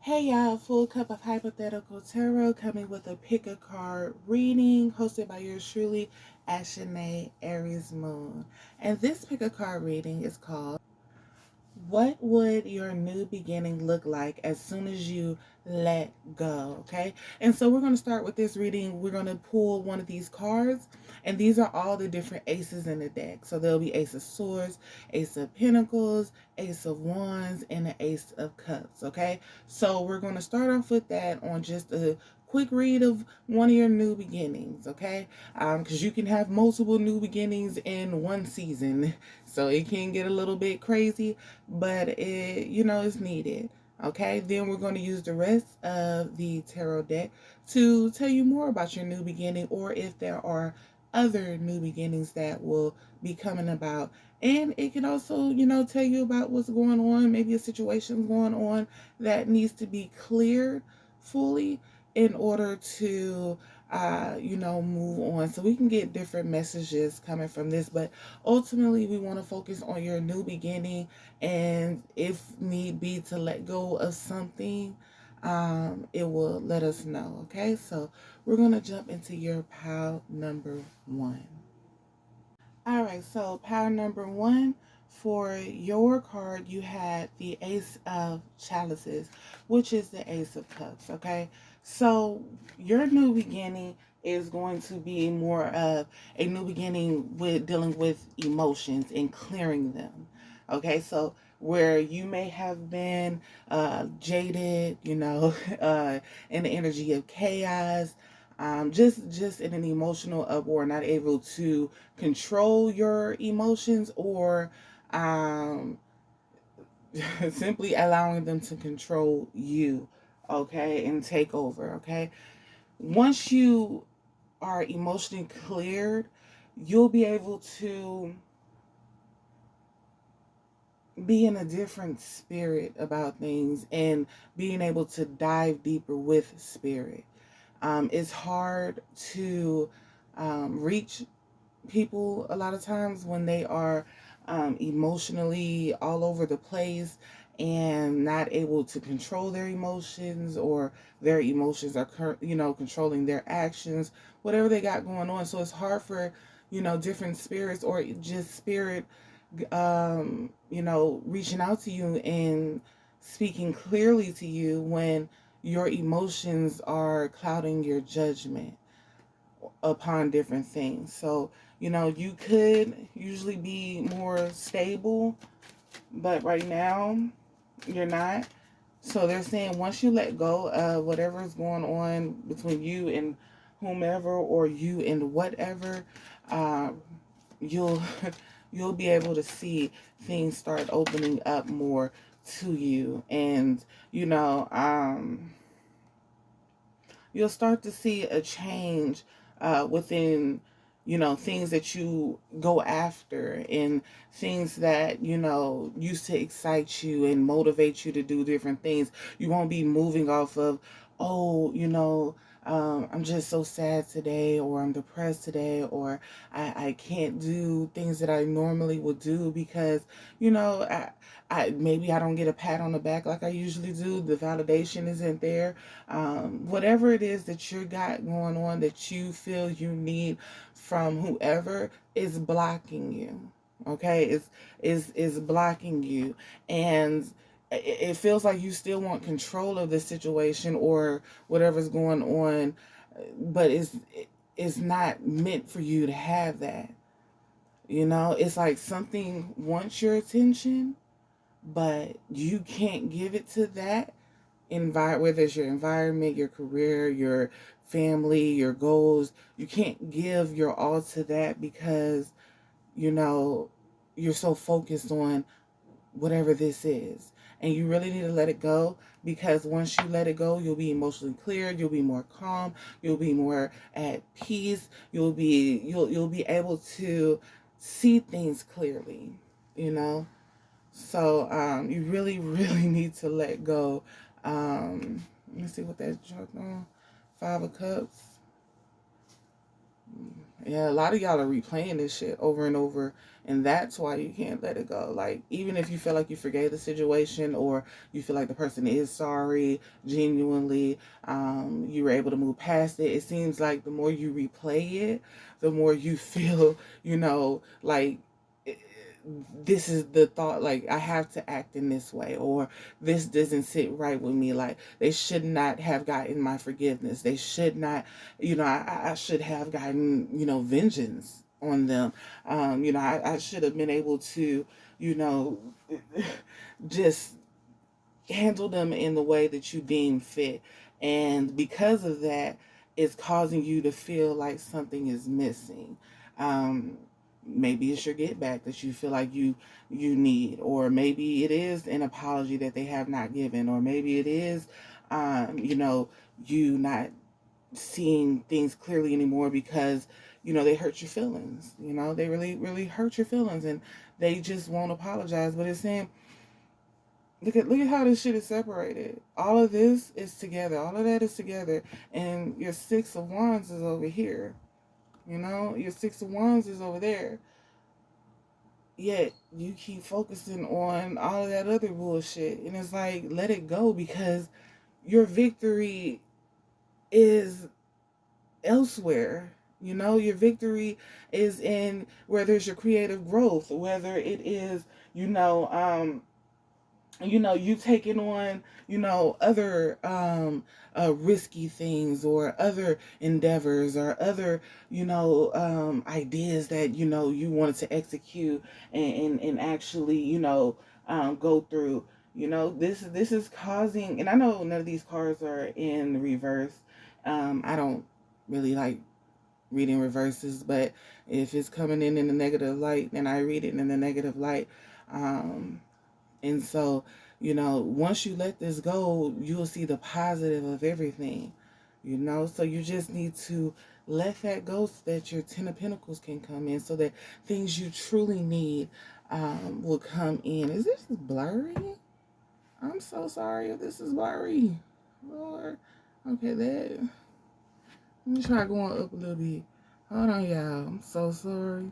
Hey y'all, full cup of hypothetical tarot coming with a pick a card reading hosted by yours truly, Ashanae Aries Moon. And this pick a card reading is called What Would Your New Beginning Look Like as Soon as You Let Go? Okay, and so we're going to start with this reading. We're going to pull one of these cards, and these are all the different aces in the deck. So there'll be Ace of Swords, Ace of Pentacles, Ace of Wands, and an Ace of Cups. Okay, so we're going to start off with that on just a quick read of one of your new beginnings, okay? Because you can have multiple new beginnings in one season, so it can get a little bit crazy, but it's needed. Okay, then we're going to use the rest of the tarot deck to tell you more about your new beginning, or if there are other new beginnings that will be coming about. And it can also, tell you about what's going on, maybe a situation's going on that needs to be cleared fully in order to move on. So we can get different messages coming from this, but ultimately we want to focus on your new beginning, and if need be to let go of something, it will let us know. Okay, so we're going to jump into your pile number one. All right, so pile number one, for your card, you had the Ace of Chalices, which is the Ace of Cups, okay? So your new beginning is going to be more of a new beginning with dealing with emotions and clearing them, okay? So where you may have been jaded, in the energy of chaos, just in an emotional uproar, not able to control your emotions, or simply allowing them to control you, okay, and take over, okay? Once you are emotionally cleared, you'll be able to be in a different spirit about things and being able to dive deeper with spirit. It's hard to reach people a lot of times when they are emotionally all over the place and not able to control their emotions, or their emotions are controlling their actions, whatever they got going on. So it's hard for different spirits, or just spirit reaching out to you and speaking clearly to you when your emotions are clouding your judgment upon different things. So, you could usually be more stable, but right now you're not. So they're saying once you let go of whatever is going on between you and whomever, or you and whatever, uh, you'll you'll be able to see things start opening up more to you, and you'll start to see a change within, things that you go after, and things that, used to excite you and motivate you to do different things. You won't be moving off of, oh, I'm just so sad today, or I'm depressed today, or I can't do things that I normally would do because, maybe I don't get a pat on the back like I usually do. The validation isn't there. Whatever it is that you got going on that you feel you need from whoever is blocking you. Okay, is blocking you, and it feels like you still want control of the situation or whatever's going on, but it's not meant for you to have that. It's like something wants your attention, but you can't give it to that whether it's your environment, your career, your family, your goals. You can't give your all to that because you're so focused on whatever this is. And you really need to let it go, because once you let it go, you'll be emotionally clear, you'll be more calm, you'll be more at peace, you'll be able to see things clearly, you know? So you really, really need to let go. Let me see what that dropped on. 5 of Cups. Yeah, a lot of y'all are replaying this shit over and over, and that's why you can't let it go. Like, even if you feel like you forgave the situation, or you feel like the person is sorry, genuinely, you were able to move past it, it seems like the more you replay it, the more you feel, like this is the thought, like I have to act in this way, or this doesn't sit right with me, like they should not have gotten my forgiveness, they should not, I should have gotten, vengeance on them. I should have been able to, you know just handle them in the way that you deem fit. And because of that, it's causing you to feel like something is missing. Um, Maybe it's your get back that you feel like you need, or maybe it is an apology that they have not given, or maybe it is, you not seeing things clearly anymore because they hurt your feelings. They really really hurt your feelings, and they just won't apologize. But it's saying, look at how this shit is separated. All of this is together. All of that is together. And your Six of Wands is over here. Your Six of Wands is over there. Yet you keep focusing on all of that other bullshit. And it's like, let it go, because your victory is elsewhere. Your victory is in where there's your creative growth, whether it is, you taking on, other risky things, or other endeavors, or other, ideas that, you wanted to execute, and actually, go through. This is causing, and I know none of these cards are in reverse. I don't really like reading reverses, but if it's coming in the negative light, then I read it in the negative light. And so, once you let this go, you'll see the positive of everything, So you just need to let that go, so that your Ten of Pentacles can come in, so that things you truly need will come in. Is this blurry? I'm so sorry if this is blurry. Lord. Okay, let me try going up a little bit. Hold on, y'all. I'm so sorry.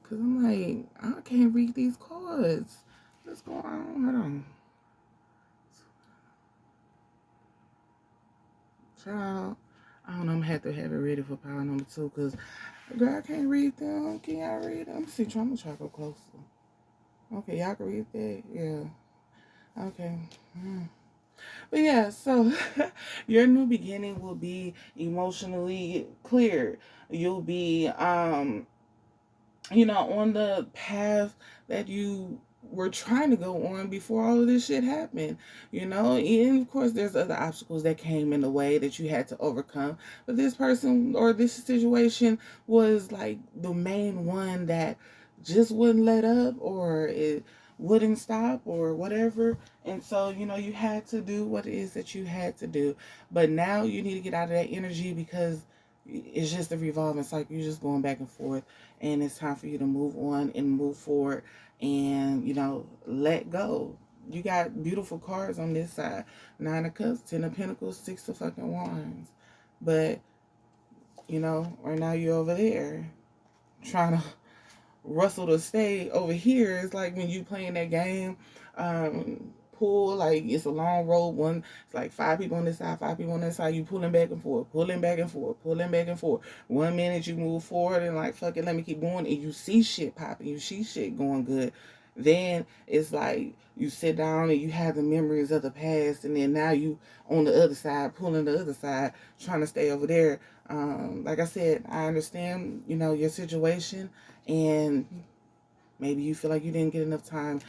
Because I'm like, I can't read these cards. What's going on? Hold on. Child, I don't know. I'm gonna have to have it ready for power number 2, because girl, I can't read them. Can y'all read them? See, I'm gonna try to go closer. Okay, y'all can read that? Yeah. Okay. But yeah, so your new beginning will be emotionally clear. You'll be on the path that you were trying to go on before all of this shit happened, and of course there's other obstacles that came in the way that you had to overcome, but this person or this situation was like the main one that just wouldn't let up, or it wouldn't stop, or whatever. And so you had to do what it is that you had to do, but now you need to get out of that energy, because it's just a revolving cycle. You're just going back and forth, and it's time for you to move on and move forward, and let go. You got beautiful cards on this side: Nine of Cups, Ten of Pentacles, Six of fucking Wands. But right now you're over there trying to rustle to stay over here. It's like when you playing that game, pool, like it's a long road. One, it's like 5 people on this side, 5 people on this side. You pulling back and forth, pulling back and forth, pulling back and forth. 1 minute you move forward and like, fuck it, let me keep going, and you see shit popping, you see shit going good. Then it's like you sit down and you have the memories of the past, and then now you on the other side, pulling the other side, trying to stay over there. Like I said, I understand, your situation, and maybe you feel like you didn't get enough time,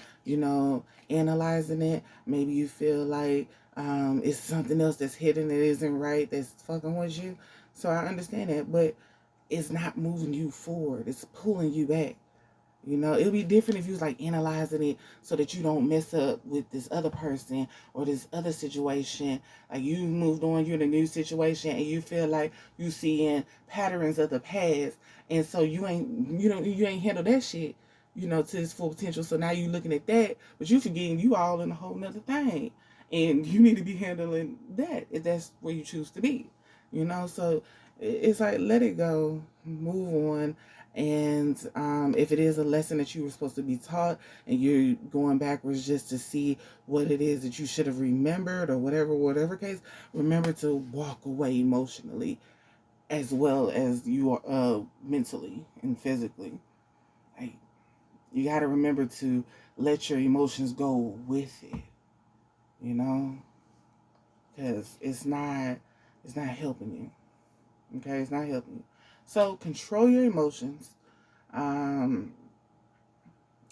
analyzing it. Maybe you feel like it's something else that's hidden that isn't right, that's fucking with you. So I understand that, but it's not moving you forward. It's pulling you back. It'll be different if you was like analyzing it so that you don't mess up with this other person or this other situation. Like you moved on, you're in a new situation, and you feel like you seeing patterns of the past, and so you ain't handle that shit, to its full potential. So now you looking at that, but you forgetting you all in a whole nother thing, and you need to be handling that if that's where you choose to be. So It's like, let it go, move on. And if it is a lesson that you were supposed to be taught and you're going backwards just to see what it is that you should have remembered or whatever case, remember to walk away emotionally as well as you are mentally and physically. Like, you got to remember to let your emotions go with it, you know, because it's not helping you. Okay, it's not helping you. So control your emotions. Um,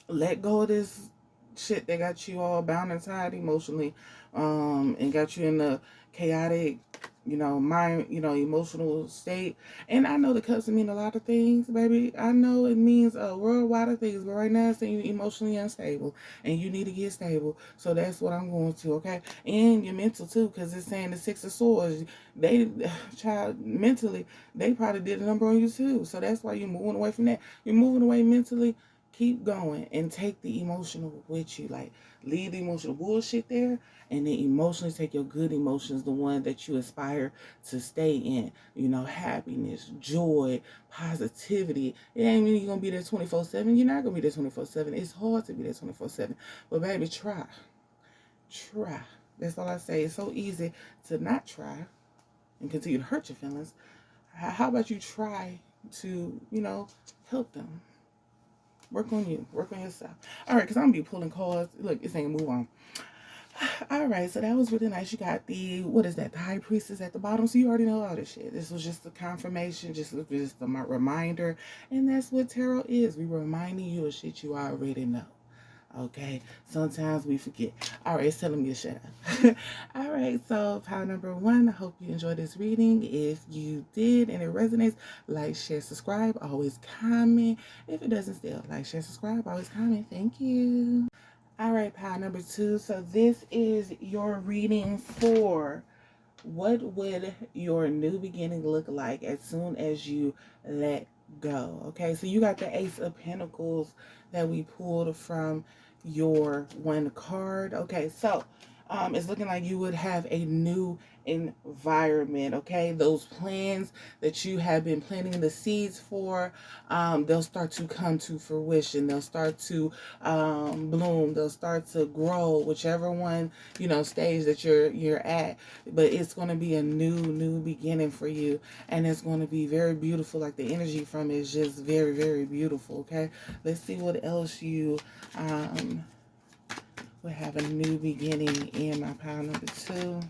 let go of this shit that got you all bound and tied emotionally, and got you in a chaotic, mind, emotional state. And I know the cups mean a lot of things, baby. I know it means a worldwide of things, but right now it's saying you're emotionally unstable and you need to get stable. So that's what I'm going to, okay? And your mental too, because it's saying the Six of Swords. They, child, mentally, they probably did a number on you too. So that's why you're moving away from that. You're moving away mentally. Keep going and take the emotional with you. Like, leave the emotional bullshit there and then emotionally take your good emotions, the one that you aspire to stay in. Happiness, joy, positivity. It ain't mean you're going to be there 24/7. You're not going to be there 24/7. It's hard to be there 24/7. But baby, try. Try. That's all I say. It's so easy to not try and continue to hurt your feelings. How about you try to, help them? Work on you. Work on yourself. All right, because I'm going to be pulling cards. Look, it's saying move on. All right, so that was really nice. You got what is that? The High Priestess at the bottom. So you already know all this shit. This was just a confirmation, just a reminder. And that's what tarot is. We reminding you of shit you already know. Okay, sometimes we forget. All right, it's telling me to shut up. All right, so pile number 1. I hope you enjoyed this reading. If you did and it resonates, like, share, subscribe. Always comment. If it doesn't still, like, share, subscribe. Always comment. Thank you. All right, pile number 2. So this is your reading for what would your new beginning look like as soon as you let go. Okay, so you got the Ace of Pentacles that we pulled from your 1 card. Okay, so it's looking like you would have a new environment. Okay, those plans that you have been planting the seeds for, they'll start to come to fruition. They'll start to bloom. They'll start to grow, whichever one stage that you're at. But it's going to be a new beginning for you, and it's going to be very beautiful. Like, the energy from it is just very, very beautiful. Okay, let's see what else you will have a new beginning in my pile number 2.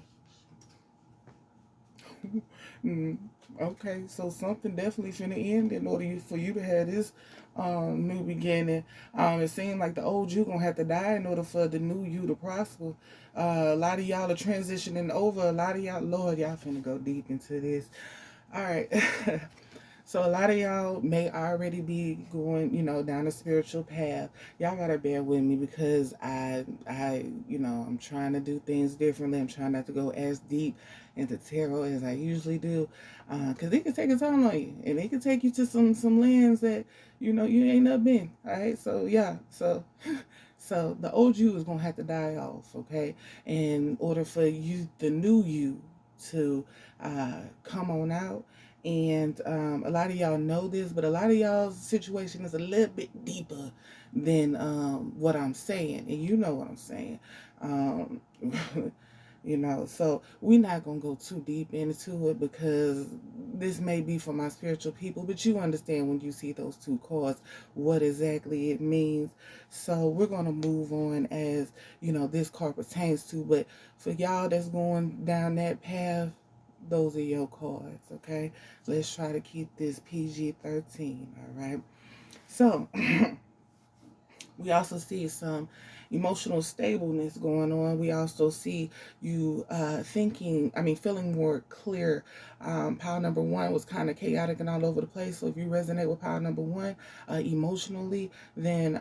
Okay, so something definitely finna end in order for you to have this new beginning. It seems like the old you gonna have to die in order for the new you to prosper. A lot of y'all are transitioning over. A lot of y'all, Lord, y'all finna go deep into this. All right. So a lot of y'all may already be going, down a spiritual path. Y'all gotta bear with me because I'm trying to do things differently. I'm trying not to go as deep into tarot as I usually do, because it can take a time on you, and it can take you to some lands that you ain't never been. All right, so yeah, so. So the old you is gonna have to die off, okay? In order for you, the new you, to come on out. And a lot of y'all know this, but a lot of y'all's situation is a little bit deeper than what I'm saying. And you know what I'm saying. Um, so we're not going to go too deep into it because this may be for my spiritual people, but you understand when you see those 2 cards what exactly it means. So we're going to move on as, this card pertains to. But for y'all that's going down that path, those are your cards, okay? Let's try to keep this PG-13, all right? So, we also see some emotional stableness going on. We also see you feeling more clear. Pile number 1 was kind of chaotic and all over the place. So if you resonate with pile number 1 emotionally, then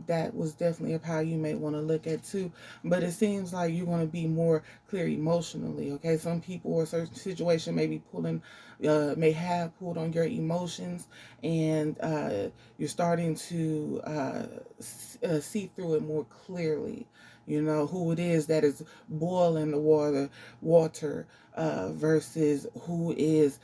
that was definitely a pile you may want to look at too. But it seems like you're going to be more clear emotionally. Okay, some people or certain situation may be may have pulled on your emotions, and you're starting to see through it more clearly. You know, who it is that is boiling the water versus who is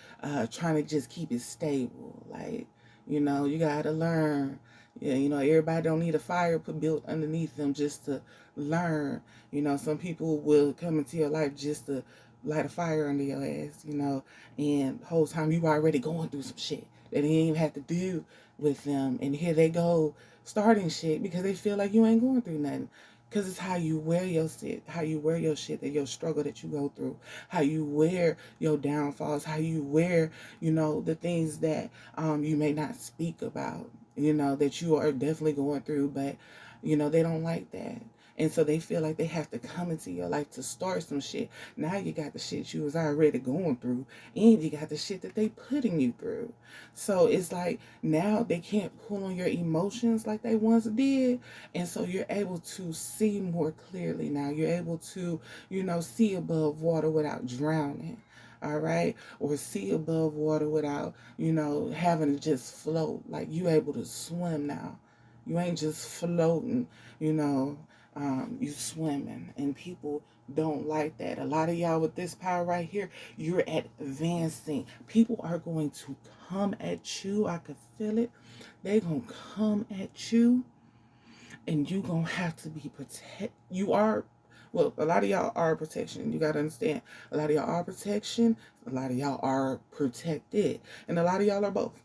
trying to just keep it stable. Like, you know, you gotta learn. Yeah, you know, everybody don't need a fire put built underneath them just to learn. You know, some people will come into your life just to light a fire under your ass, you know, and the whole time you already going through some shit that they ain't even have to do with them. And here they go starting shit because they feel like you ain't going through nothing. Because it's how you wear your shit, how you wear your shit, that your struggle that you go through, how you wear your downfalls, how you wear, you know, the things that you may not speak about, you know, that you are definitely going through, but, you know, they don't like that. And so they feel like they have to come into your life to start some shit. Now you got the shit you was already going through, and you got the shit that they putting you through. So it's like now they can't pull on your emotions like they once did. And so you're able to see more clearly now. You're able to, you know, see above water without drowning. All right, or see above water without, you know, having to just float. Like you able to swim now. You ain't just floating, you know, you swimming. And people don't like that. A lot of y'all with this power right here, you're advancing. People are going to come at you. I could feel it. They gonna come at you, and you gonna have to be protect. You are, well, a lot of y'all are protection. You gotta understand. A lot of y'all are protection. A lot of y'all are protected, and a lot of y'all are both.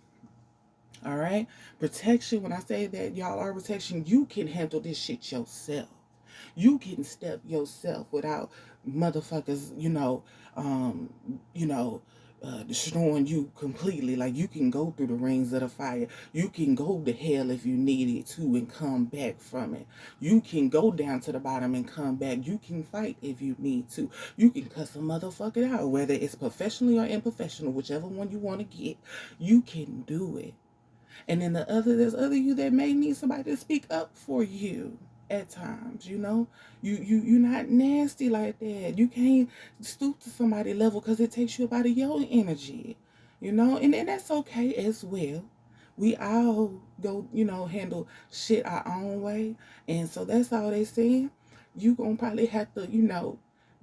All right, protection. When I say that y'all are protection, you can handle this shit yourself. You can step yourself without motherfuckers, um, you know, destroying you completely. Like you can go through the rings of the fire. You can go to hell if you needed to and come back from it. You can go down to the bottom and come back. You can fight if you need to. You can cuss a motherfucker out, whether it's professionally or unprofessional, whichever one you want to get. You can do it. And then there's other you that may need somebody to speak up for you at times, you know. You're not nasty like that. You can't stoop to somebody's level because it takes you about your energy, you know, and that's okay as well. We all go, you know, handle shit our own way. And so that's all they saying. You gonna probably have to, you know,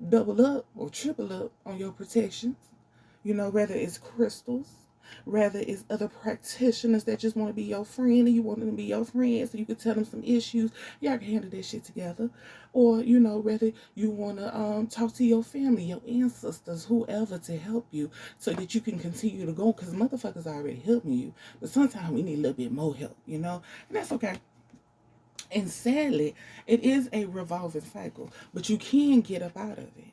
double up or triple up on your protections, you know, whether it's crystals, rather it's other practitioners that just want to be your friend and you want them to be your friend so you can tell them some issues. Y'all can handle that shit together. Or, you know, whether you want to talk to your family, your ancestors, whoever to help you so that you can continue to go, because motherfuckers are already helping you. But sometimes we need a little bit more help, you know, and that's okay. And sadly, it is a revolving cycle, but you can get up out of it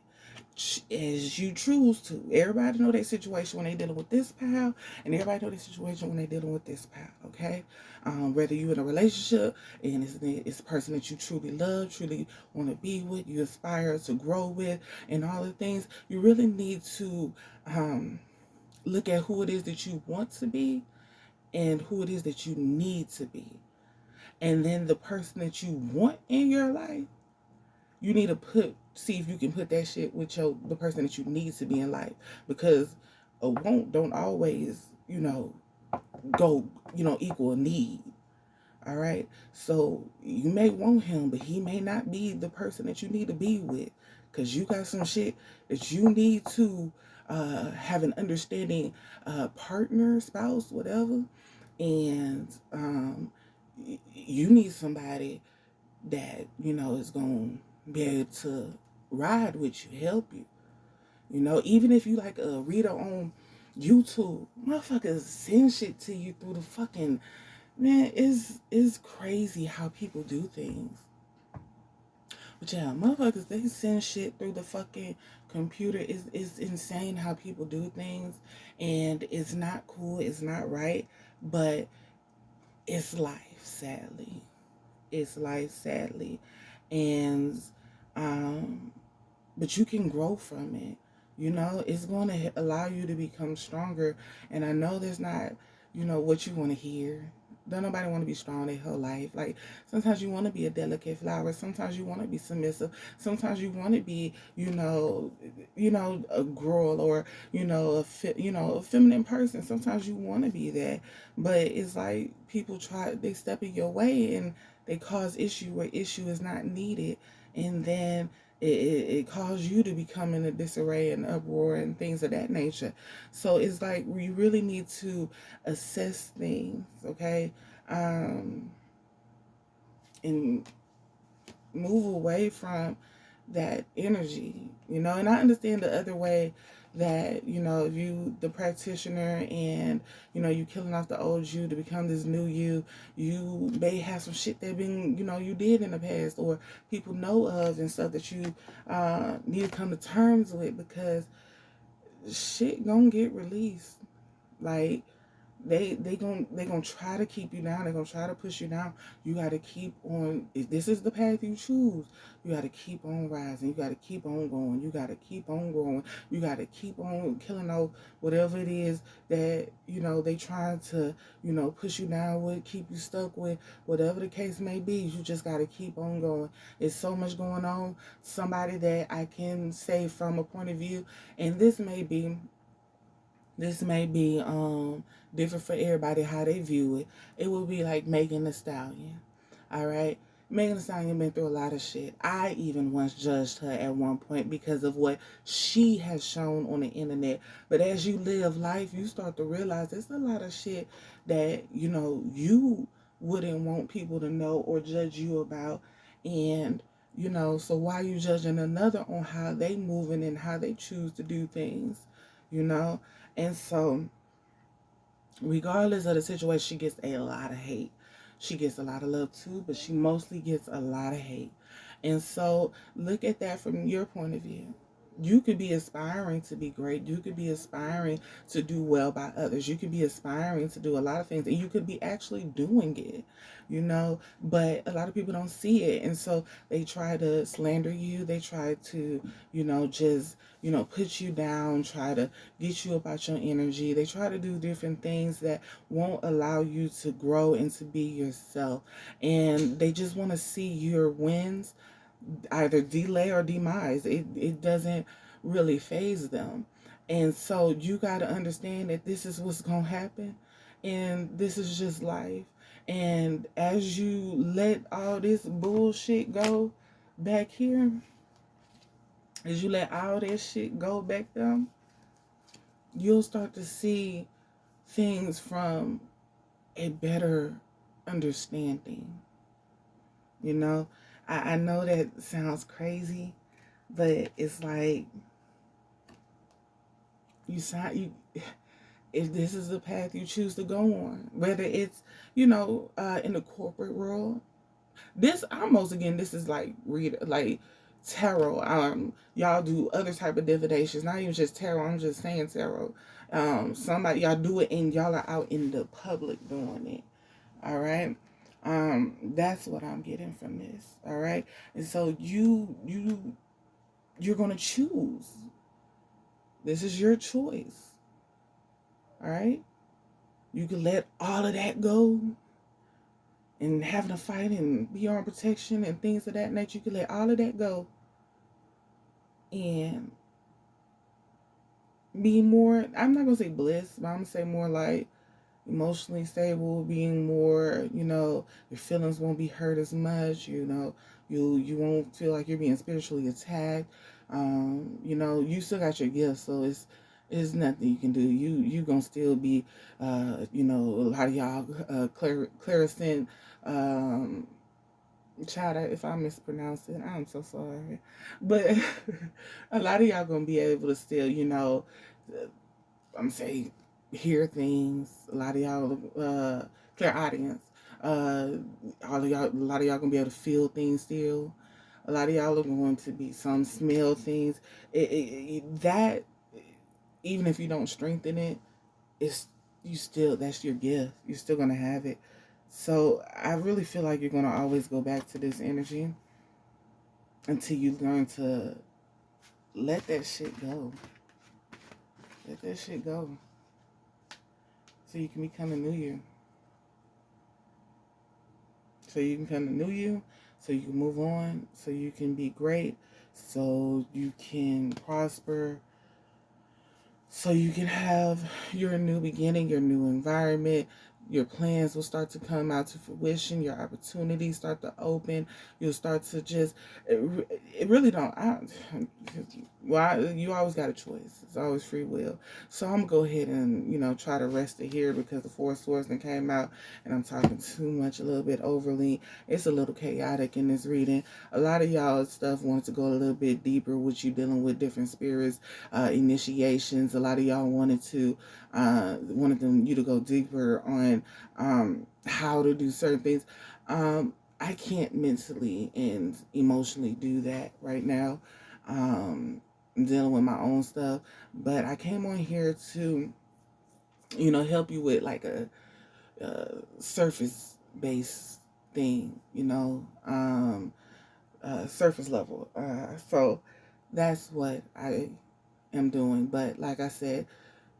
as you choose to. Everybody know their situation when they dealing with this pal, and everybody know their situation when they dealing with this pal. Okay, whether you in a relationship and it's a person that you truly love, truly want to be with, you aspire to grow with, and all the things, you really need to look at who it is that you want to be and who it is that you need to be, and then the person that you want in your life, you need to see if you can put that shit with the person that you need to be in life, because a want don't always, you know, go, you know, equal a need. All right, so you may want him, but he may not be the person that you need to be with, because you got some shit that you need to have an understanding partner, spouse, whatever, and you need somebody that, you know, is going to be able to ride with you, help you. You know, even if you like a reader on YouTube, motherfuckers send shit to you through the fucking, man, it's crazy how people do things. But yeah, motherfuckers, they send shit through the fucking computer. It's insane how people do things, and it's not cool, it's not right, but it's life, sadly. It's life, sadly. And but you can grow from it. You know, it's going to allow you to become stronger. And I know there's not, you know, what you want to hear. Don't nobody want to be strong their whole life. Like, sometimes you want to be a delicate flower. Sometimes you want to be submissive. Sometimes you want to be, a girl, or, a feminine person. Sometimes you want to be that. But it's like people they step in your way and they cause issue where issue is not needed. and then it caused you to become in a disarray and uproar and things of that nature. So it's like we really need to assess things, okay, and move away from that energy, and I understand the other way that, if you the practitioner and, you killing off the old you to become this new you may have some shit that been, you did in the past, or people know of and stuff that you need to come to terms with, because shit gonna get released. Like, they gonna try to keep you down. They're gonna try to push you down. You gotta keep on. If this is the path you choose, you gotta keep on rising. You gotta keep on going. You gotta keep on growing. You gotta keep on killing out whatever it is that, they trying to, push you down with, keep you stuck with, whatever the case may be. You just gotta keep on going. There's so much going on. Somebody that I can say from a point of view, and this may be different for everybody how they view it. It will be like Megan Thee Stallion. All right. Megan Thee Stallion been through a lot of shit. I even once judged her at one point because of what she has shown on the internet. But as you live life, you start to realize there's a lot of shit that, you wouldn't want people to know or judge you about. And, so why you judging another on how they moving and how they choose to do things, you know? And so, regardless of the situation, she gets a lot of hate. She gets a lot of love too, but she mostly gets a lot of hate. And so, look at that from your point of view. You could be aspiring to be great. You could be aspiring to do well by others. You could be aspiring to do a lot of things, and you could be actually doing it, but a lot of people don't see it. And so they try to slander you. They try to, just, put you down, try to get you about your energy. They try to do different things that won't allow you to grow and to be yourself. And they just want to see your wins either delay or demise. It doesn't really phase them. And so you got to understand that this is what's going to happen. And this is just life. And as you let all this bullshit go back here, as you let all that shit go back there, you'll start to see things from a better understanding. I know that sounds crazy, but it's like if this is the path you choose to go on, whether it's, in the corporate world. This is like tarot. Y'all do other type of divinations, not even just tarot. I'm just saying tarot. Somebody, y'all do it and y'all are out in the public doing it. All right. That's what I'm getting from this. All right. And so you're gonna choose. This is your choice. All right. You can let all of that go and having a fight and be on protection and things of that nature. You can let all of that go and be more, I'm not going to say bliss, but I'm going to say more like emotionally stable, being more, your feelings won't be hurt as much, you won't feel like you're being spiritually attacked. You still got your gifts, so it's nothing you can do. You gonna still be, a lot of y'all, clairvoyant, child, if I mispronounce it, I'm so sorry. But a lot of y'all gonna be able to still, I'm saying, hear things. A lot of y'all, clairaudience. A lot of y'all gonna be able to feel things still. A lot of y'all are going to be some smell things. That, even if you don't strengthen it, that's your gift. You're still gonna have it. So I really feel like you're gonna always go back to this energy until you learn to let that shit go. Let that shit go. So you can become a new you. So you can become a new you. So you can move on. So you can be great. So you can prosper. So you can have your new beginning, your new environment, Your plans will start to come out to fruition. Your opportunities start to open. You'll start to just, it really don't, you always got a choice. It's always free will. So I'm going to go ahead and, try to rest it here because the Four Swords that came out and I'm talking too much, a little bit overly. It's a little chaotic in this reading. A lot of y'all stuff wants to go a little bit deeper with you dealing with different spirits, initiations. A lot of y'all wanted you to go deeper on how to do certain things. I can't mentally and emotionally do that right now. I'm dealing with my own stuff, but I came on here to, help you with like a surface based thing, surface level. So that's what I am doing. But like I said,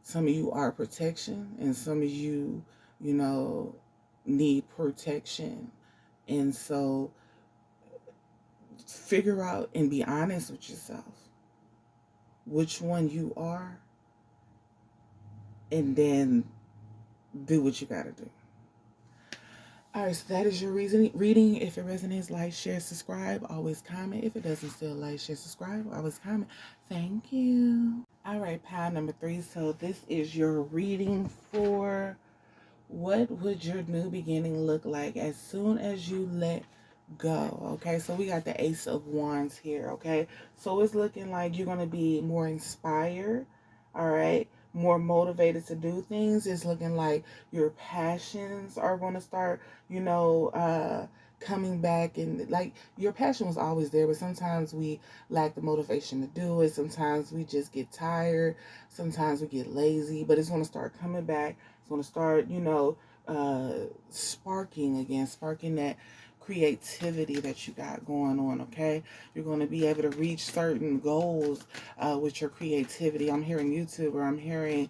some of you are protection and some of you, need protection. And so figure out and be honest with yourself which one you are, and then do what you gotta do. Alright, so that is your reading. If it resonates, like, share, subscribe. Always comment. If it doesn't, still like, share, subscribe. Always comment. Thank you. Alright, pile number 3. So this is your reading for what would your new beginning look like as soon as you let go. Okay, so we got the Ace of Wands here. Okay, so it's looking like you're going to be more inspired. All right, more motivated to do things. It's looking like your passions are going to start, coming back. And like, your passion was always there, but sometimes we lack the motivation to do it. Sometimes we just get tired. Sometimes we get lazy, but it's going to start coming back. It's going to start, sparking again, sparking that creativity that you got going on. Okay, you're going to be able to reach certain goals with your creativity. I'm hearing YouTube, or I'm hearing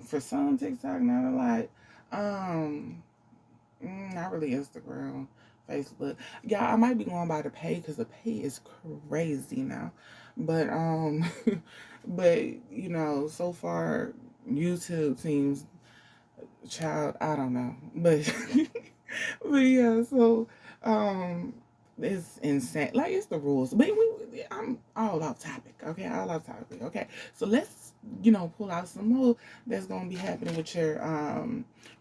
for some TikTok, not a lot, not really Instagram, Facebook. Yeah, I might be going by the pay because the pay is crazy now, but but so far YouTube seems, child, I don't know, but but yeah, so it's insane. Like, it's the rules, but I'm all off topic. Okay, all off topic. Okay, so let's pull out some more that's gonna be happening with your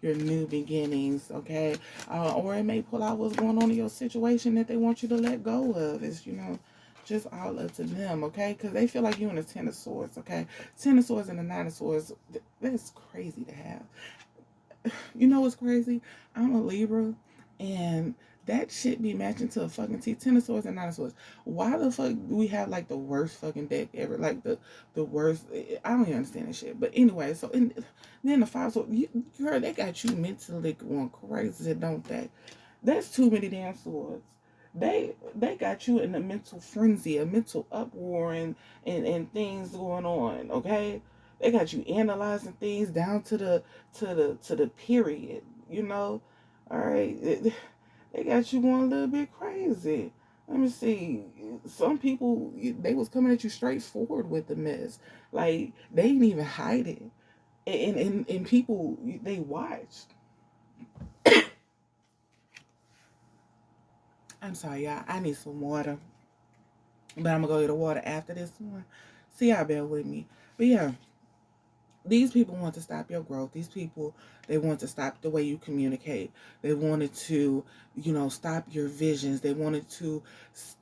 new beginnings. Okay, or it may pull out what's going on in your situation that they want you to let go of. It's just all up to them, okay? Because they feel like you're in a Ten of Swords, okay? Ten of Swords and a Nine of Swords, that's crazy to have. You know what's crazy? I'm a Libra, and that shit be matching to a fucking T. Ten of Swords and Nine of Swords. Why the fuck do we have like the worst fucking deck ever? Like the worst. I don't even understand this shit. But anyway, so then the Five of Swords, girl, they got you mentally going crazy, don't they? That's too many damn swords. They got you in a mental frenzy, a mental uproar, and things going on. Okay, they got you analyzing things down to the period. All right. They got you going a little bit crazy. Let me see. Some people, they was coming at you straight forward with the mess. Like, they didn't even hide it. And people, they watched. I'm sorry, y'all. I need some water. But I'm going to go get the water after this one. So y'all bear with me. But yeah, these people want to stop your growth. These people, they want to stop the way you communicate. They wanted to, stop your visions. They wanted to,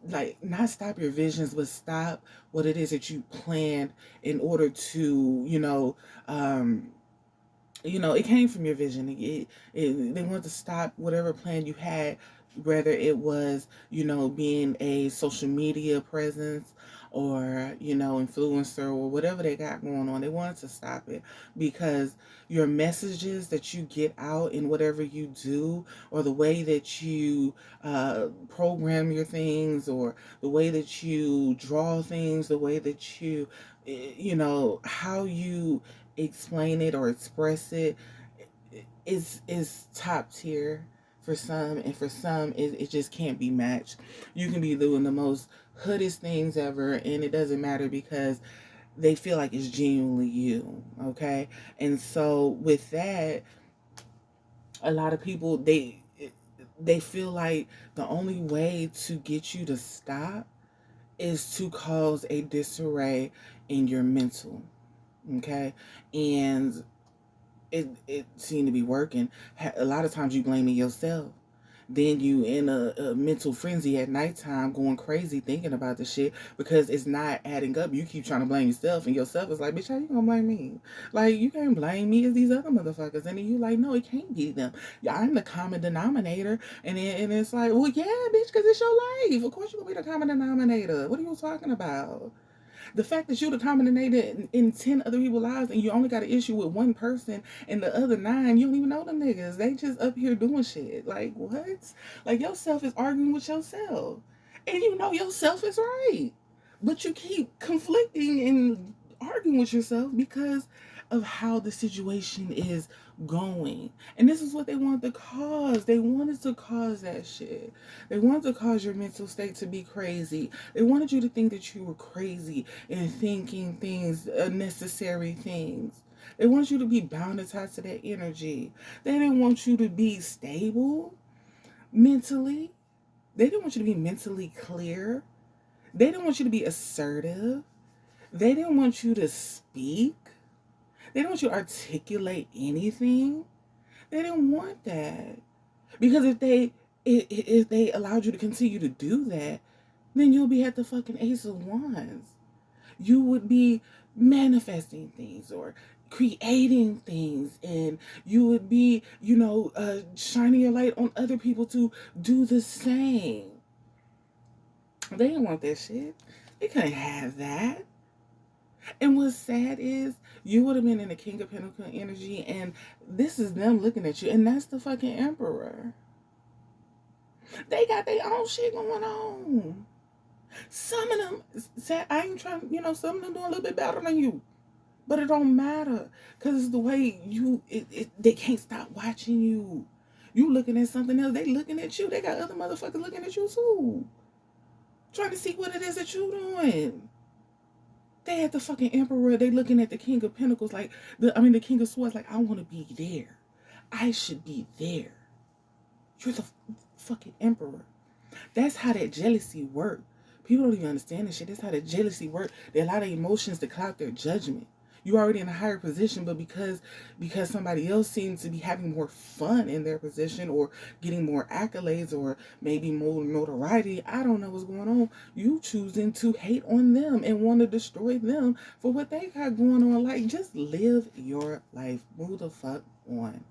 like, not stop your visions, but stop what it is that you planned in order to, it came from your vision. They want to stop whatever plan you had, whether it was, being a social media presence or, influencer or whatever they got going on. They wanted to stop it because your messages that you get out in whatever you do, or the way that you program your things, or the way that you draw things, the way that you, how you explain it or express it is top tier for some, and for some it just can't be matched. You can be doing the most hoodest things ever and it doesn't matter because they feel like it's genuinely you. Okay, and so with that, A lot of people, they feel like the only way to get you to stop is to cause a disarray in your mental. Okay? And it seemed to be working. A lot of times you blaming yourself. Then you in a mental frenzy at nighttime going crazy thinking about the shit because it's not adding up. You keep trying to blame yourself, and yourself is like, bitch, how you gonna blame me? Like, you can't blame me, as these other motherfuckers. And then you like, no, it can't be them. Yeah, I'm the common denominator. And it's like, well, yeah, bitch, because it's your life. Of course you're gonna be the common denominator. What are you talking about? The fact that you're the common denominator in 10 other people's lives and you only got an issue with one person and the other 9, you don't even know them niggas. They just up here doing shit. Like, what? Like, yourself is arguing with yourself. And you know yourself is right. But you keep conflicting and arguing with yourself because of how the situation is going. And this is what they wanted to cause. They wanted to cause that shit. They wanted to cause your mental state to be crazy. They wanted you to think that you were crazy and thinking things, unnecessary things. They want you to be bound and tied to that energy. They didn't want you to be stable mentally. They didn't want you to be mentally clear. They didn't want you to be assertive. They didn't want you to speak. They don't want you to articulate anything. They didn't want that. Because if they allowed you to continue to do that, then you'll be at the fucking Ace of Wands. You would be manifesting things or creating things, and you would be, shining your light on other people to do the same. They didn't want that shit. They couldn't have that. And what's sad is you would have been in the King of Pentacles energy, and this is them looking at you, and that's the fucking Emperor. They got their own shit going on. Some of them said, I ain't trying, some of them doing a little bit better than you. But it don't matter. Because it's the way they can't stop watching you. You looking at something else, they looking at you. They got other motherfuckers looking at you too. Trying to see what it is that you doing. They at the fucking Emperor, they looking at the King of Pentacles like, the King of Swords like, I want to be there. I should be there. You're the fucking Emperor. That's how that jealousy works. People don't even understand this shit. That's how that jealousy works. They allow their emotions to cloud their judgment. You already in a higher position, but because somebody else seems to be having more fun in their position or getting more accolades or maybe more notoriety, I don't know what's going on. You choosing to hate on them and want to destroy them for what they got going on. Like, just live your life. Move the fuck on.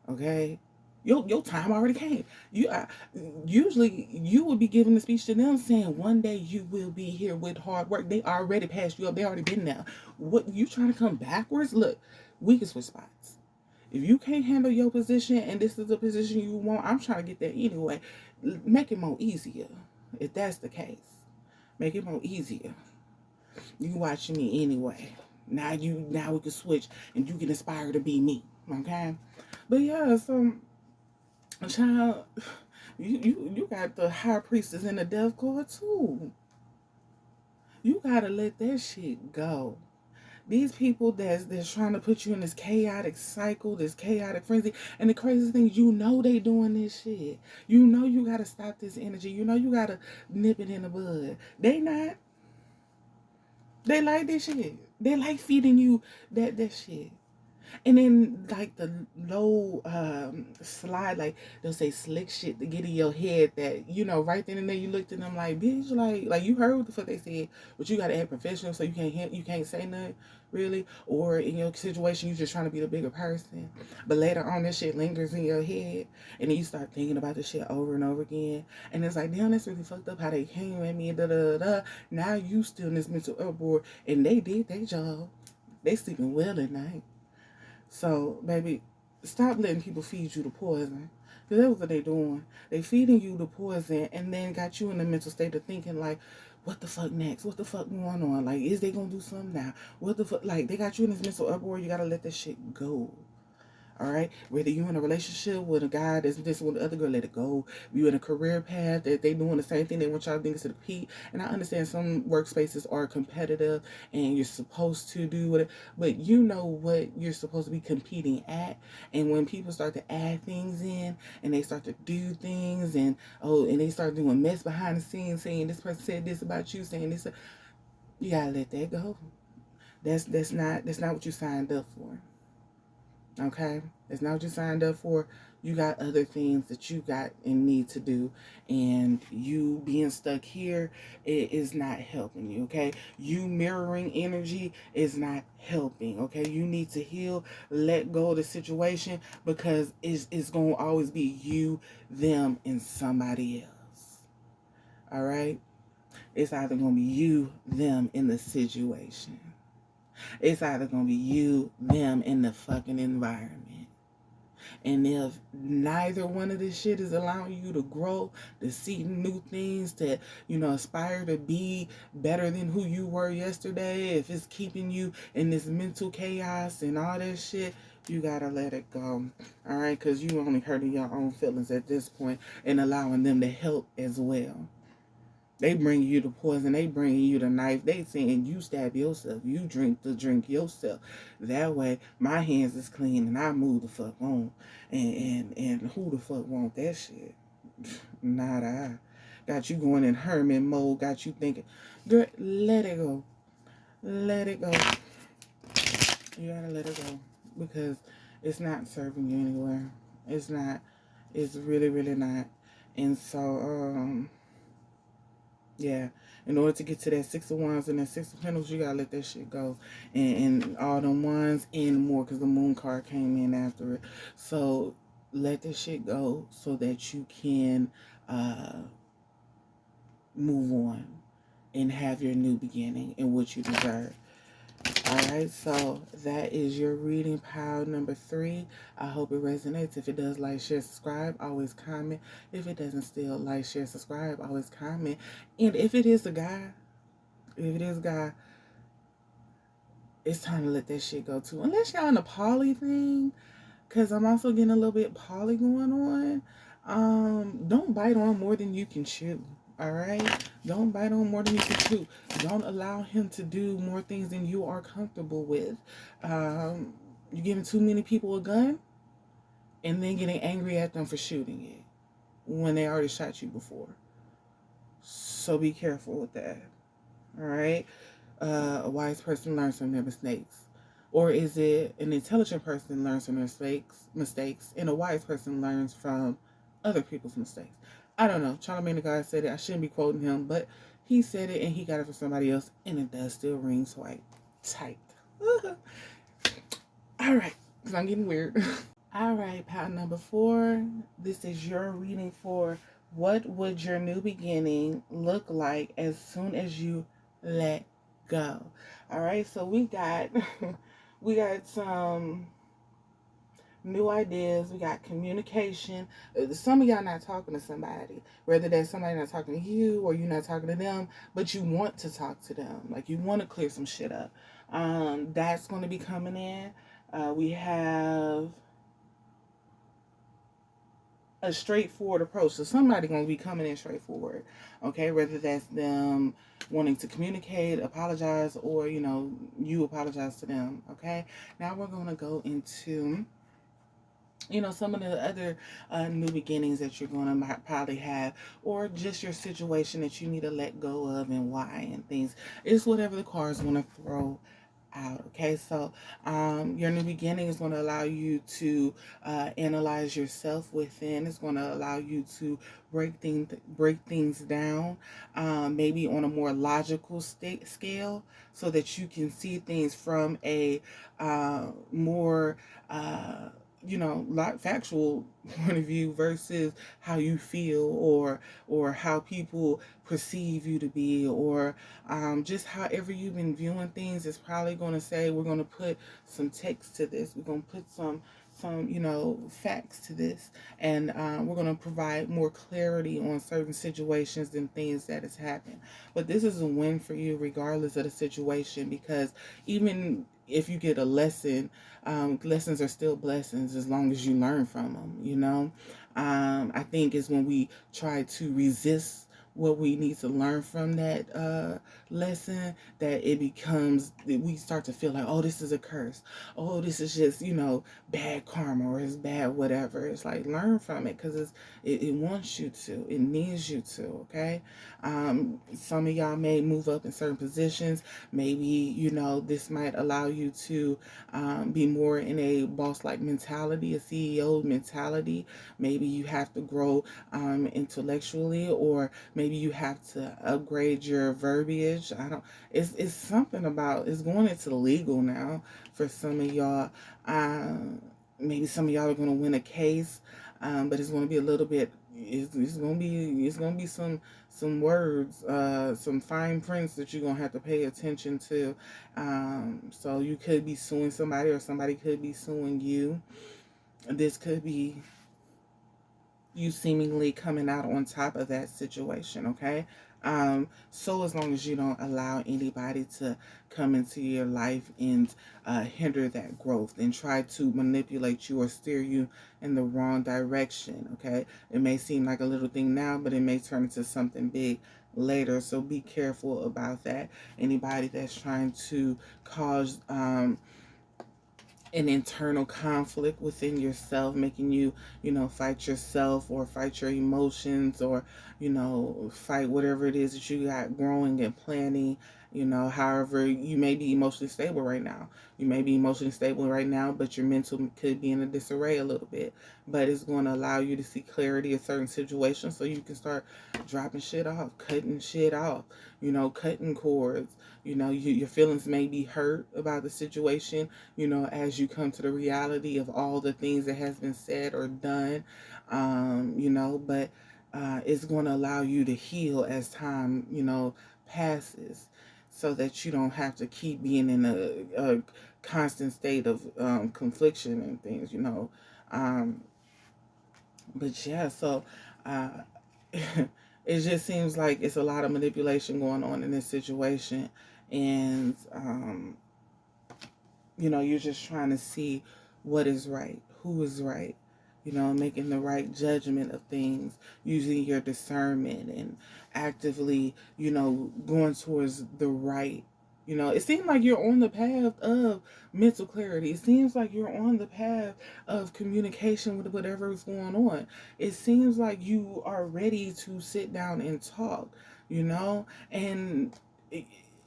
Okay? Your time already came. Usually you would be giving the speech to them saying one day you will be here with hard work. They already passed you up. They already been there. What, you trying to come backwards? Look, we can switch spots. If you can't handle your position and this is the position you want, I'm trying to get there anyway. Make it more easier. If that's the case, make it more easier. You watching me anyway. Now we can switch and you can aspire to be me. Okay? But yeah, so child, you got the high priestess in the death card too. You gotta let that shit go. These people that's trying to put you in this chaotic cycle, this chaotic frenzy, and the crazy thing, they doing this shit. You gotta stop this energy. You gotta nip it in the bud. They not. They like this shit. They like feeding you that shit. And then, like, the low slide, like, they'll say slick shit to get in your head that, right then and there you looked at them like, bitch, like you heard what the fuck they said, but you gotta act professional, so you can't say nothing, really. Or in your situation, you just trying to be the bigger person. But later on, this shit lingers in your head, and then you start thinking about this shit over and over again. And it's like, damn, that's really fucked up how they came at me, da-da-da-da. Now you still in this mental uproar, and they did their job. They sleeping well at night. So, baby, stop letting people feed you the poison. Because that's what they doing. They feeding you the poison and then got you in a mental state of thinking like, what the fuck next? What the fuck going on? Like, is they going to do something now? What the fuck? Like, they got you in this mental uproar. You got to let this shit go. All right, whether you in a relationship with a guy that's this with the other girl, let it go. You in a career path that they doing the same thing, they want y'all to compete. And I understand some workspaces are competitive and you're supposed to do it, but you know what you're supposed to be competing at. And when people start to add things in and they start to do things and they start doing mess behind the scenes, saying this person said this about you, saying this, you gotta let that go. That's not what you signed up for. Okay? It's not what you signed up for. You got other things that you got and need to do. And you being stuck here, it is not helping you. Okay? You mirroring energy is not helping. Okay? You need to heal, let go of the situation, because it's going to always be you, them, and somebody else. All right? It's either going to be you, them, in the situation. It's either going to be you, them, in the fucking environment. And if neither one of this shit is allowing you to grow, to see new things, to, aspire to be better than who you were yesterday, if it's keeping you in this mental chaos and all that shit, you gotta let it go. All right? Because you only hurting your own feelings at this point and allowing them to help as well. They bring you the poison. They bring you the knife. They saying you stab yourself. You drink the drink yourself. That way, my hands is clean and I move the fuck on. And who the fuck want that shit? Not I. Got you going in hermit mode. Got you thinking, girl, let it go. Let it go. You gotta let it go because it's not serving you anywhere. It's not. It's really, really not. And so, yeah, in order to get to that 6 of Wands and that 6 of Pentacles, you gotta let that shit go. And all them wands and more, because the moon card came in after it. So let this shit go so that you can move on and have your new beginning and what you deserve. Alright, so that is your reading pile number 3. I hope it resonates. If it does, like, share, subscribe. Always comment. If it doesn't still, like, share, subscribe. Always comment. And if it is a guy, it's time to let that shit go too. Unless y'all in a poly thing, because I'm also getting a little bit poly going on. Don't bite on more than you can chew. All right? Don't bite on more than you can chew. Don't allow him to do more things than you are comfortable with. You're giving too many people a gun and then getting angry at them for shooting it when they already shot you before. So be careful with that. All right? A wise person learns from their mistakes. Or is it an intelligent person learns from their mistakes and a wise person learns from other people's mistakes? I don't know. Charlamagne the God said it. I shouldn't be quoting him, but he said it and he got it from somebody else, and it does still ring quite tight. All right, because I'm getting weird. All right, pile number 4. This is your reading for what would your new beginning look like as soon as you let go. All right, so we got some new ideas. We got communication. Some of y'all not talking to somebody, whether that's somebody not talking to you or you're not talking to them, but you want to talk to them. Like you want to clear some shit up. That's going to be coming in. We have a straightforward approach. So somebody going to be coming in straightforward. Okay, whether that's them wanting to communicate, apologize, or you apologize to them. Okay, now we're going to go into some of the other new beginnings that you're going to probably have, or just your situation that you need to let go of and why and things. It's whatever the cards want to throw out. Okay, so your new beginning is going to allow you to analyze yourself within. It's going to allow you to break things down, maybe on a more logical scale, so that you can see things from a more factual point of view versus how you feel or how people perceive you to be, or just however you've been viewing things. Is probably going to say, we're going to put some text to this. We're going to put some some, facts to this, and we're going to provide more clarity on certain situations and things that has happened. But this is a win for you regardless of the situation, because even if you get a lesson, lessons are still blessings as long as you learn from them. I think is when we try to resist what we need to learn from that lesson, that it becomes, that we start to feel like, oh, this is a curse, oh, this is just, bad karma, or it's bad whatever. It's like, learn from it, because it wants you to, it needs you to. Okay. Some of y'all may move up in certain positions. Maybe this might allow you to be more in a boss like mentality, a CEO mentality. Maybe you have to grow intellectually, or maybe you have to upgrade your verbiage. I don't. It's something about, it's going into legal now for some of y'all. Maybe some of y'all are going to win a case, but it's going to be a little bit. It's going to be some words, some fine prints that you're going to have to pay attention to. So you could be suing somebody, or somebody could be suing you. This could be you seemingly coming out on top of that situation. Okay. So as long as you don't allow anybody to come into your life and hinder that growth and try to manipulate you or steer you in the wrong direction. Okay. It may seem like a little thing now, but it may turn into something big later. So be careful about that. Anybody that's trying to cause an internal conflict within yourself, making you, fight yourself, or fight your emotions, or, fight whatever it is that you got growing and planning. However, you may be emotionally stable right now. You may be emotionally stable right now, but your mental could be in a disarray a little bit. But it's going to allow you to see clarity in certain situations, so you can start dropping shit off, cutting shit off, cutting cords. Your feelings may be hurt about the situation, as you come to the reality of all the things that has been said or done, but it's going to allow you to heal as time, passes, so that you don't have to keep being in a constant state of confliction and things, but yeah, so uh, it just seems like it's a lot of manipulation going on in this situation, and you're just trying to see what is right, who is right, making the right judgment of things, using your discernment, and actively, going towards the right. It seems like you're on the path of mental clarity. It seems like you're on the path of communication with whatever is going on. It seems like you are ready to sit down and talk, and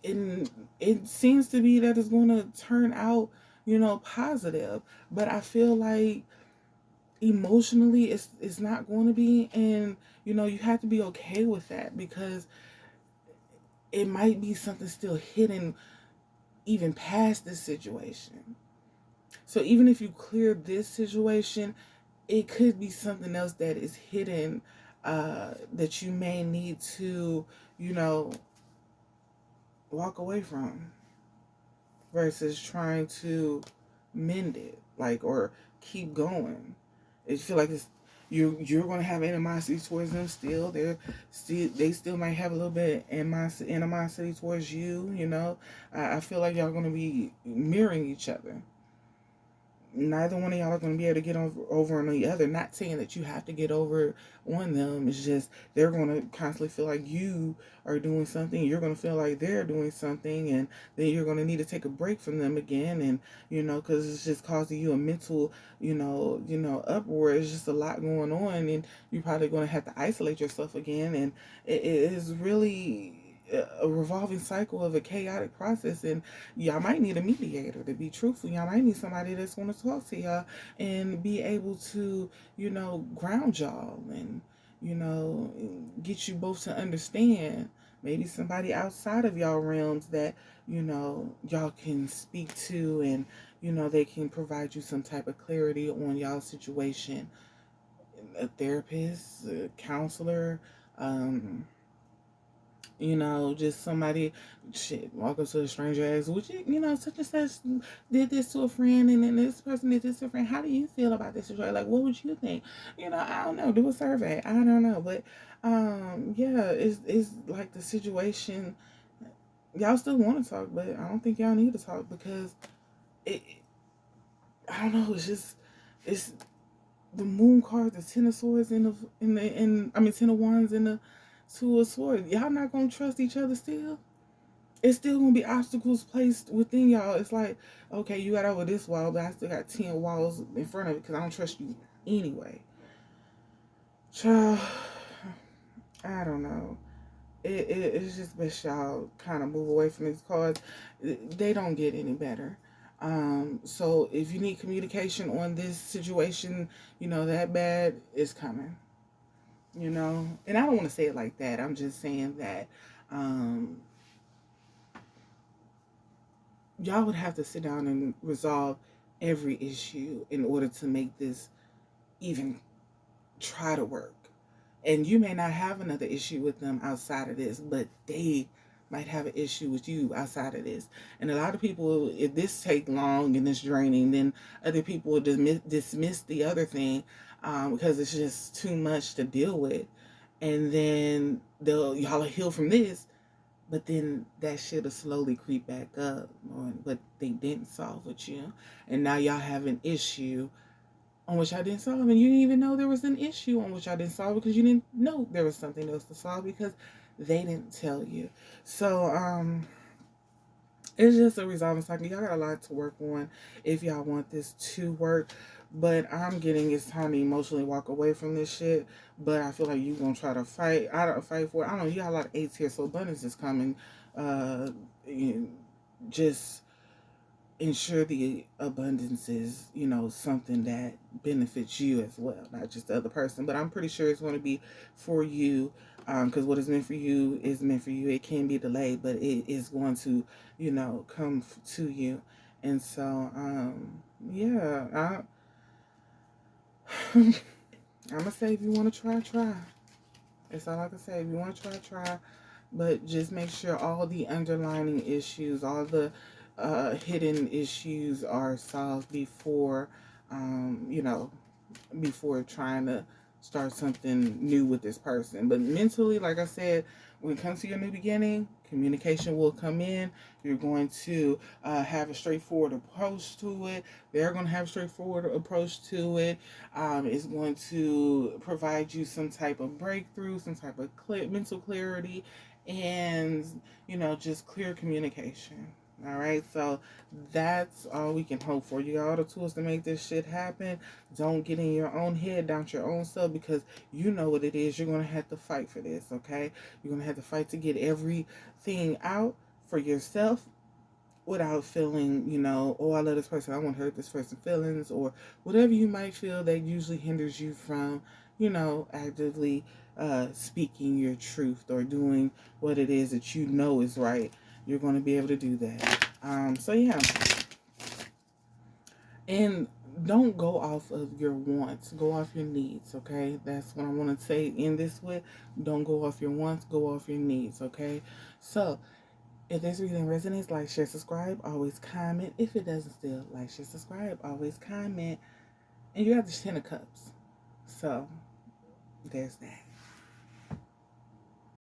and it seems to be that it's going to turn out, positive. But I feel like emotionally it's not going to be, and you have to be okay with that, because it might be something still hidden even past this situation. So even if you clear this situation, it could be something else that is hidden, that you may need to, walk away from, versus trying to mend it, like, or keep going. It feel like it's you're gonna have animosity towards them still. They still might have a little bit of animosity towards you. I feel like y'all gonna be mirroring each other. Neither one of y'all are going to be able to get over on the other. Not saying that you have to get over on them. It's just they're going to constantly feel like you are doing something. You're going to feel like they're doing something. And then you're going to need to take a break from them again. And, because it's just causing you a mental, uproar. It's just a lot going on. And you're probably going to have to isolate yourself again. And it is really a revolving cycle of a chaotic process, and y'all might need a mediator, to be truthful. Y'all might need somebody that's going to talk to y'all and be able to, ground y'all, and get you both to understand. Maybe somebody outside of y'all realms that y'all can speak to, and they can provide you some type of clarity on y'all situation. A therapist, a counselor, You know, just somebody, shit, walk up to a stranger, ask, would you know, such and such did this to a friend, and then this person did this to a friend. How do you feel about this situation? Like, what would you think? You know, I don't know. Do a survey. I don't know. But, yeah, it's like the situation, y'all still want to talk, but I don't think y'all need to talk because it, I don't know, it's the moon card, the ten of swords ten of wands and the two of swords. Y'all not gonna trust each other still. It's still gonna be obstacles placed within y'all. It's like, okay, you got over this wall, but I still got 10 walls in front of it because I don't trust you anyway. Child, I don't know. It's just best y'all kind of move away from these cards. They don't get any better. So if you need communication on this situation, you know, that bad, is coming. You know, and I don't want to say it like that. I'm just saying that y'all would have to sit down and resolve every issue in order to make this even try to work. And you may not have another issue with them outside of this, but they might have an issue with you outside of this. And a lot of people, if this take long and it's draining, then other people will dismiss the other thing because it's just too much to deal with. And then y'all will heal from this, but then that shit will slowly creep back up on what they didn't solve with you. And now y'all have an issue on which I didn't solve, and you didn't even know there was an issue on which I didn't solve because you didn't know there was something else to solve because they didn't tell you. So it's just a resolving cycle. Y'all got a lot to work on if y'all want this to work. But I'm getting it's time to emotionally walk away from this shit. But I feel like you gonna try to fight. I don't fight for it. I don't know. You got a lot of eights here, so abundance is coming. Just ensure the abundance is, you know, something that benefits you as well, not just the other person. But I'm pretty sure it's going to be for you, because what is meant for you is meant for you. It can be delayed, but it is going to, you know, come to you. And so, yeah, I'm gonna say if you want to try. That's all I can say. If you want to try. But just make sure all the underlining issues, all the hidden issues are solved before, you know, before trying to start something new with this person. But mentally, like I said, when it comes to your new beginning, communication will come in. You're going to have a straightforward approach to it. They're going to have a straightforward approach to it. It's going to provide you some type of breakthrough, some type of mental clarity, and, you know, just clear communication. All right, so that's all we can hope for. You got all the tools to make this shit happen. Don't get in your own head, doubt your own self, because you know what it is. You're going to have to fight for this, okay? You're going to have to fight to get everything out for yourself without feeling, you know, oh, I love this person, I won't hurt this person's feelings, or whatever you might feel that usually hinders you from, you know, actively speaking your truth or doing what it is that you know is right. You're going to be able to do that. So yeah, and don't go off of your wants, go off your needs, okay? That's what I want to say in this with. Don't go off your wants, go off your needs, okay? So if this reading resonates, like, share, subscribe, always comment. If it doesn't still, like, share, subscribe, always comment. And you have the 10 of cups. So there's that.